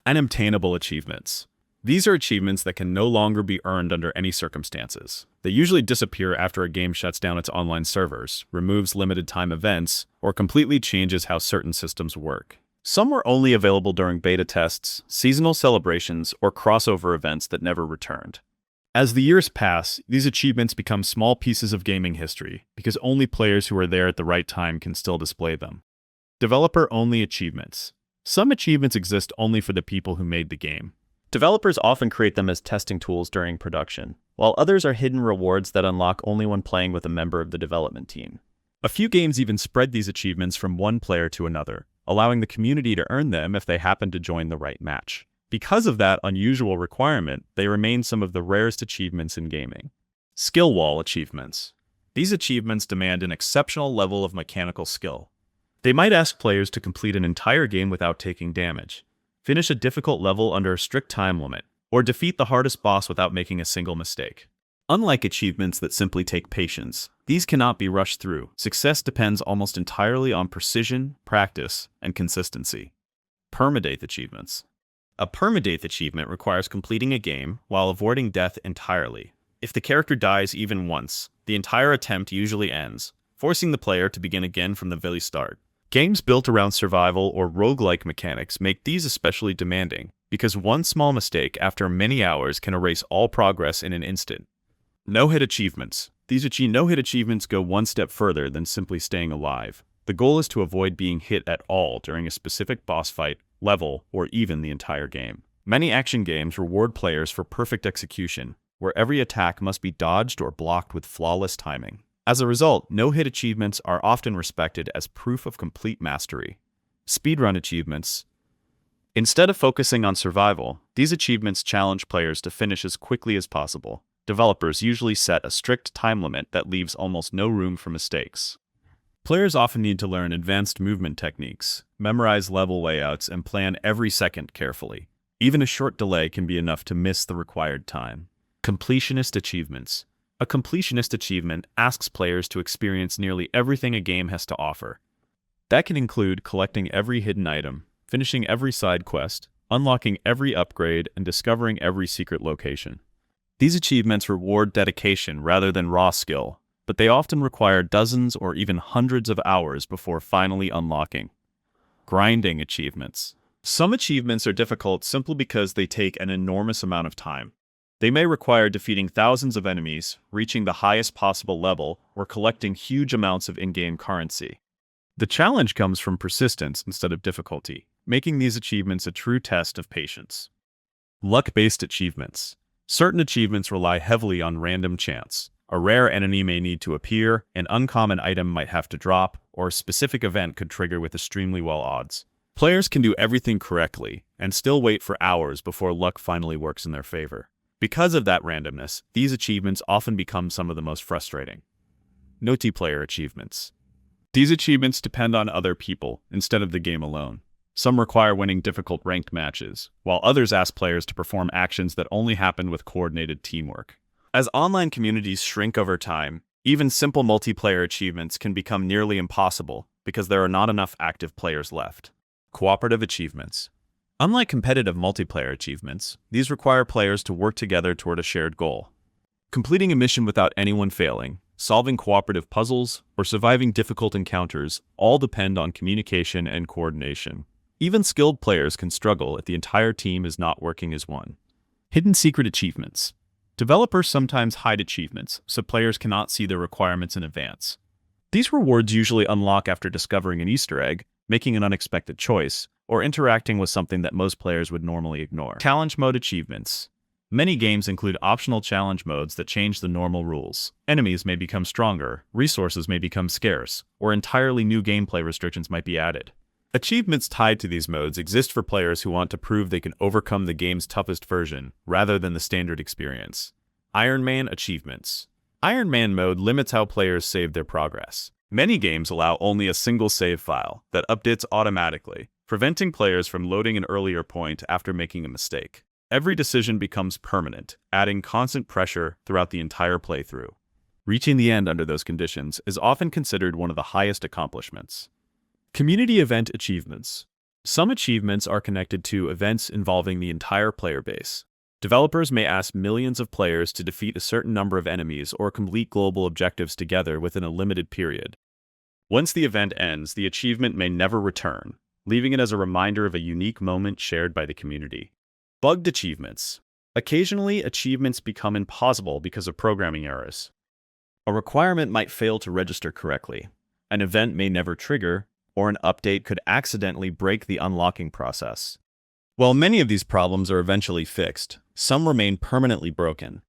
Unobtainable Achievements. These are achievements that can no longer be earned under any circumstances. They usually disappear after a game shuts down its online servers, removes limited-time events, or completely changes how certain systems work. Some were only available during beta tests, seasonal celebrations, or crossover events that never returned. As the years pass, these achievements become small pieces of gaming history, because only players who are there at the right time can still display them. Developer-only achievements. Some achievements exist only for the people who made the game. Developers often create them as testing tools during production, while others are hidden rewards that unlock only when playing with a member of the development team. A few games even spread these achievements from one player to another, allowing the community to earn them if they happen to join the right match. Because of that unusual requirement, they remain some of the rarest achievements in gaming. Skill Wall Achievements. These achievements demand an exceptional level of mechanical skill. They might ask players to complete an entire game without taking damage, finish a difficult level under a strict time limit, or defeat the hardest boss without making a single mistake. Unlike achievements that simply take patience, these cannot be rushed through. Success depends almost entirely on precision, practice, and consistency. Permadeath Achievements. A Permadeath achievement requires completing a game while avoiding death entirely. If the character dies even once, the entire attempt usually ends, forcing the player to begin again from the very start. Games built around survival or roguelike mechanics make these especially demanding, because one small mistake after many hours can erase all progress in an instant. No-hit achievements. These no-hit achievements go one step further than simply staying alive. The goal is to avoid being hit at all during a specific boss fight, level, or even the entire game. Many action games reward players for perfect execution, where every attack must be dodged or blocked with flawless timing. As a result, no-hit achievements are often respected as proof of complete mastery. Speedrun Achievements. Instead of focusing on survival, these achievements challenge players to finish as quickly as possible. Developers usually set a strict time limit that leaves almost no room for mistakes. Players often need to learn advanced movement techniques, memorize level layouts, and plan every second carefully. Even a short delay can be enough to miss the required time. Completionist Achievements. A completionist achievement asks players to experience nearly everything a game has to offer. That can include collecting every hidden item, finishing every side quest, unlocking every upgrade, and discovering every secret location. These achievements reward dedication rather than raw skill, but they often require dozens or even hundreds of hours before finally unlocking. Grinding Achievements. Some achievements are difficult simply because they take an enormous amount of time. They may require defeating thousands of enemies, reaching the highest possible level, or collecting huge amounts of in-game currency. The challenge comes from persistence instead of difficulty, making these achievements a true test of patience. Luck-based achievements. Certain achievements rely heavily on random chance. A rare enemy may need to appear, an uncommon item might have to drop, or a specific event could trigger with extremely low odds. Players can do everything correctly, and still wait for hours before luck finally works in their favor. Because of that randomness, these achievements often become some of the most frustrating. Multiplayer Achievements. These achievements depend on other people instead of the game alone. Some require winning difficult ranked matches, while others ask players to perform actions that only happen with coordinated teamwork. As online communities shrink over time, even simple multiplayer achievements can become nearly impossible because there are not enough active players left. Cooperative Achievements. Unlike competitive multiplayer achievements, these require players to work together toward a shared goal. Completing a mission without anyone failing, solving cooperative puzzles, or surviving difficult encounters all depend on communication and coordination. Even skilled players can struggle if the entire team is not working as one. Hidden Secret Achievements. Developers sometimes hide achievements so players cannot see their requirements in advance. These rewards usually unlock after discovering an Easter egg, making an unexpected choice, or interacting with something that most players would normally ignore. Challenge Mode Achievements. Many games include optional challenge modes that change the normal rules. Enemies may become stronger, resources may become scarce, or entirely new gameplay restrictions might be added. Achievements tied to these modes exist for players who want to prove they can overcome the game's toughest version, rather than the standard experience. Ironman Achievements. Ironman mode limits how players save their progress. Many games allow only a single save file that updates automatically, preventing players from loading an earlier point after making a mistake. Every decision becomes permanent, adding constant pressure throughout the entire playthrough. Reaching the end under those conditions is often considered one of the highest accomplishments. Community Event Achievements. Some achievements are connected to events involving the entire player base. Developers may ask millions of players to defeat a certain number of enemies or complete global objectives together within a limited period. Once the event ends, the achievement may never return, leaving it as a reminder of a unique moment shared by the community. Bugged achievements. Occasionally, achievements become impossible because of programming errors. A requirement might fail to register correctly, an event may never trigger, or an update could accidentally break the unlocking process. While many of these problems are eventually fixed, some remain permanently broken.